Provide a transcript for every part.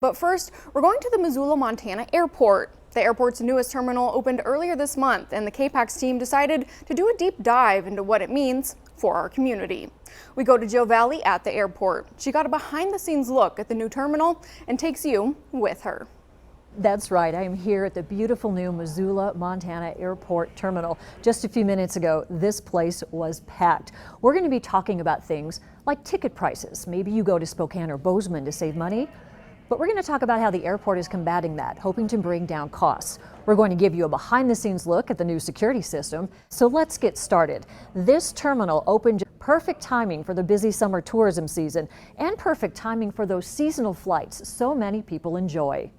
But first, we're going to the Missoula, Montana airport. The airport's newest terminal opened earlier this month, and the KPAX team decided to do a deep dive into what it means for our community. We go to Jill Valley at the airport. She got a behind-the-scenes look at the new terminal and takes you with her. That's right. I am here at the beautiful new Missoula, Montana Airport Terminal. Just a few minutes ago, this place was packed. We're going to be talking about things like ticket prices. Maybe you go to Spokane or Bozeman to save money. But we're going to talk about how the airport is combating that, hoping to bring down costs. We're going to give you a behind-the-scenes look at the new security system. So let's get started. This terminal opened perfect timing for the busy summer tourism season and perfect timing for those seasonal flights so many people enjoy.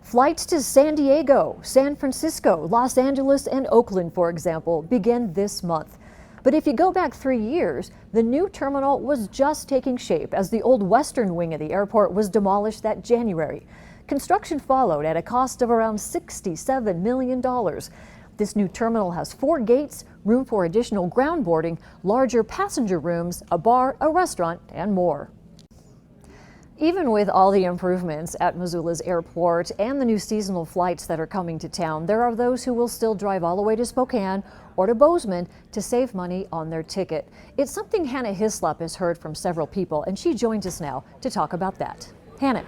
Flights to San Diego, San Francisco, Los Angeles, and Oakland, for example, begin this month. But if you go back 3 years, the new terminal was just taking shape as the old western wing of the airport was demolished that January. Construction followed at a cost of around $67 million. This new terminal has 4 gates, room for additional ground boarding, larger passenger rooms, a bar, a restaurant, and more. Even with all the improvements at Missoula's airport and the new seasonal flights that are coming to town, there are those who will still drive all the way to Spokane or to Bozeman to save money on their ticket. It's something Hannah Hislop has heard from several people, and she joins us now to talk about that. Hannah.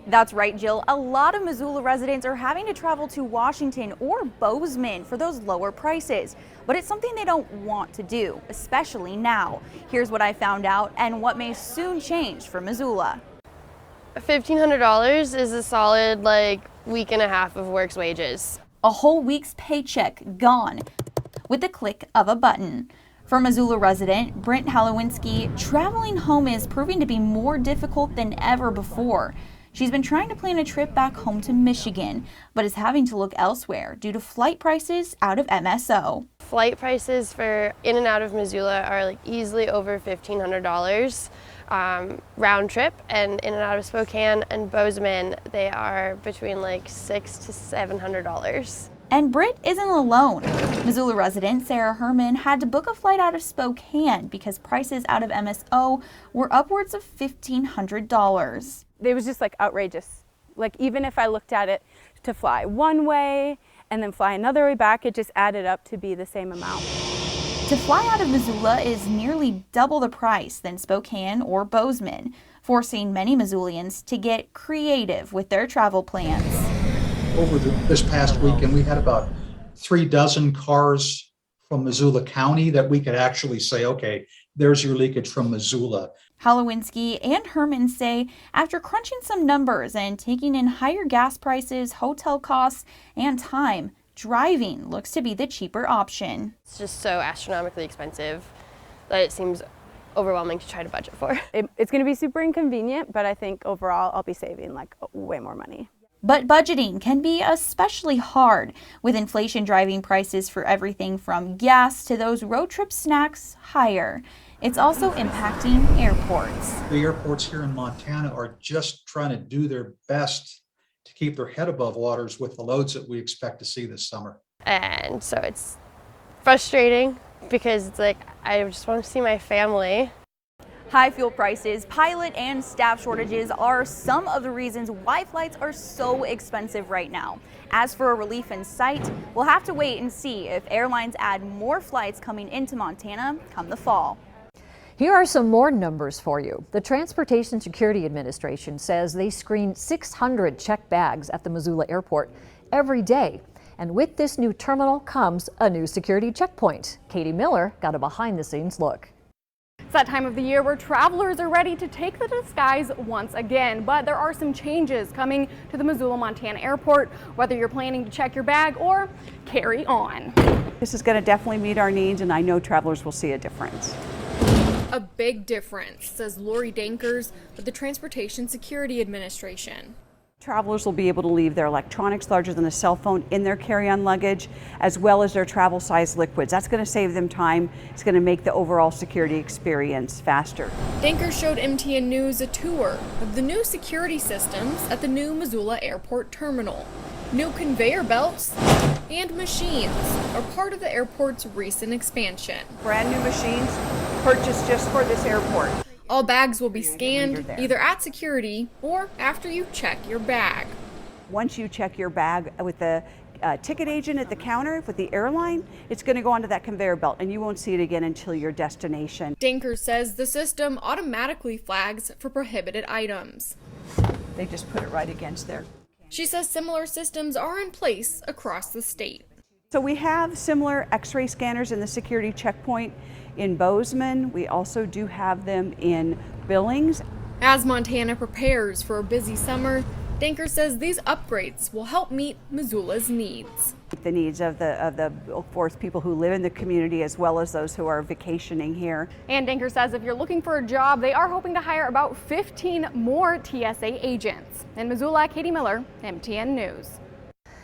That's right, Jill. A lot of Missoula residents are having to travel to Washington or Bozeman for those lower prices. But it's something they don't want to do, especially now. Here's what I found out and what may soon change for Missoula. $1,500 is a solid week and a half of work's wages. A whole week's paycheck gone with the click of a button. For Missoula resident Brent Halowinski, traveling home is proving to be more difficult than ever before. She's been trying to plan a trip back home to Michigan, but is having to look elsewhere due to flight prices out of MSO. Flight prices for in and out of Missoula are easily over $1,500 round trip, and in and out of Spokane and Bozeman, they are between $600 to $700. And Britt isn't alone. Missoula resident Sarah Herman had to book a flight out of Spokane because prices out of MSO were upwards of $1,500. It was just outrageous. Even if I looked at it to fly one way and then fly another way back, it just added up to be the same amount. To fly out of Missoula is nearly double the price than Spokane or Bozeman, forcing many Missoulians to get creative with their travel plans. Over this past weekend, we had about 3 dozen cars from Missoula County that we could actually say, okay, there's your leakage from Missoula. Halowinski and Herman say after crunching some numbers and taking in higher gas prices, hotel costs, and time, driving looks to be the cheaper option. It's just so astronomically expensive that it seems overwhelming to try to budget for. It's going to be super inconvenient, but I think overall I'll be saving way more money. But budgeting can be especially hard, with inflation driving prices for everything from gas to those road trip snacks higher. It's also impacting airports. The airports here in Montana are just trying to do their best to keep their head above waters with the loads that we expect to see this summer. And so it's frustrating because it's I just want to see my family. High fuel prices, pilot and staff shortages are some of the reasons why flights are so expensive right now. As for a relief in sight, we'll have to wait and see if airlines add more flights coming into Montana come the fall. Here are some more numbers for you. The Transportation Security Administration says they screen 600 checked bags at the Missoula airport every day. And with this new terminal comes a new security checkpoint. Katie Miller got a behind-the-scenes look. It's that time of the year where travelers are ready to take the skies once again, but there are some changes coming to the Missoula, Montana airport, whether you're planning to check your bag or carry on. This is going to definitely meet our needs, and I know travelers will see a difference. A big difference, says Lori Dankers with the Transportation Security Administration. Travelers will be able to leave their electronics larger than a cell phone in their carry-on luggage, as well as their travel-size liquids. That's going to save them time. It's going to make the overall security experience faster. Dankers showed MTN News a tour of the new security systems at the new Missoula Airport Terminal. New conveyor belts and machines are part of the airport's recent expansion. Brand new machines purchased just for this airport. All bags will be scanned there. either at security or after you check your bag. Once you check your bag with the ticket agent at the counter with the airline, it's going to go onto that conveyor belt and you won't see it again until your destination. Dinker says the system automatically flags for prohibited items. They just put it right against there. She says similar systems are in place across the state. So we have similar x-ray scanners in the security checkpoint in Bozeman. We also do have them in Billings. As Montana prepares for a busy summer, Dinker says these upgrades will help meet Missoula's needs. The needs of the Oak people who live in the community as well as those who are vacationing here. And Dinker says if you're looking for a job, they are hoping to hire about 15 more TSA agents. In Missoula, Katie Miller, MTN News.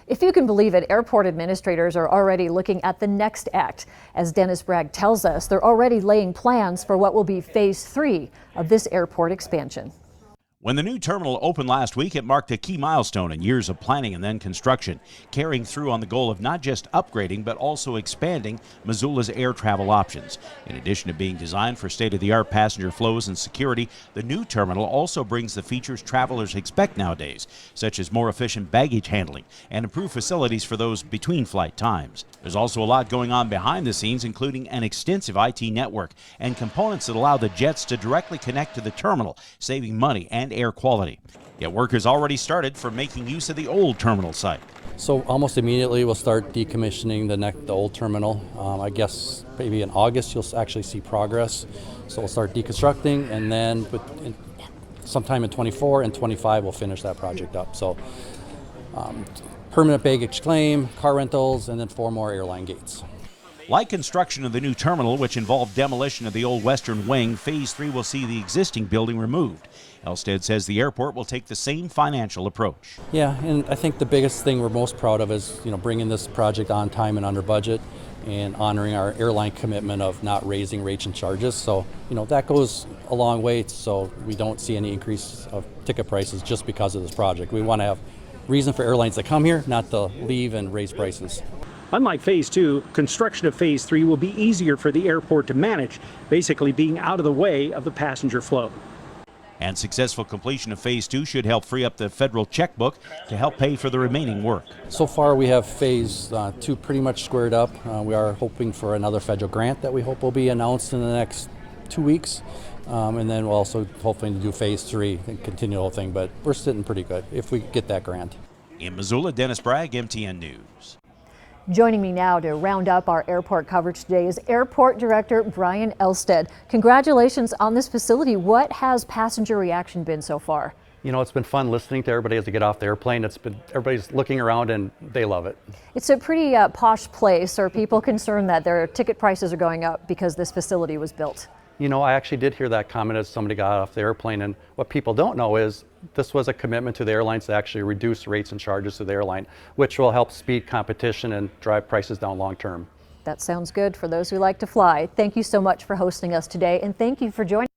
If you can believe it, airport administrators are already looking at the next act. As Dennis Bragg tells us, they're already laying plans for what will be phase 3 of this airport expansion. When the new terminal opened last week, it marked a key milestone in years of planning and then construction, carrying through on the goal of not just upgrading but also expanding Missoula's air travel options. In addition to being designed for state-of-the-art passenger flows and security, the new terminal also brings the features travelers expect nowadays, such as more efficient baggage handling and improved facilities for those between flight times. There's also a lot going on behind the scenes, including an extensive IT network and components that allow the jets to directly connect to the terminal, saving money and air quality. Yet work has already started for making use of the old terminal site. So almost immediately we'll start decommissioning the old terminal. I guess maybe in August you'll actually see progress. So we'll start deconstructing, and then sometime in 24 and 25 we'll finish that project up. So permanent baggage claim, car rentals, and then 4 more airline gates. Like construction of the new terminal, which involved demolition of the old western wing, phase 3 will see the existing building removed. Elstead says the airport will take the same financial approach. Yeah, and I think the biggest thing we're most proud of is, bringing this project on time and under budget, and honoring our airline commitment of not raising rates and charges. So, that goes a long way, so we don't see any increase of ticket prices just because of this project. We want to have reason for airlines to come here, not to leave and raise prices. Unlike phase 2, construction of phase 3 will be easier for the airport to manage, basically being out of the way of the passenger flow. And successful completion of phase 2 should help free up the federal checkbook to help pay for the remaining work. So far we have phase 2 pretty much squared up. We are hoping for another federal grant that we hope will be announced in the next 2 weeks. And then we're also hoping to do phase 3 and continue the whole thing, but we're sitting pretty good if we get that grant. In Missoula, Dennis Bragg, MTN News. Joining me now to round up our airport coverage today is Airport Director Brian Elstead. Congratulations on this facility. What has passenger reaction been so far? It's been fun listening to everybody as they get off the airplane. Everybody's looking around and they love it. It's a pretty posh place. Are people concerned that their ticket prices are going up because this facility was built? I actually did hear that comment as somebody got off the airplane, and what people don't know is this was a commitment to the airlines to actually reduce rates and charges to the airline, which will help speed competition and drive prices down long term. That sounds good for those who like to fly. Thank you so much for hosting us today, and thank you for joining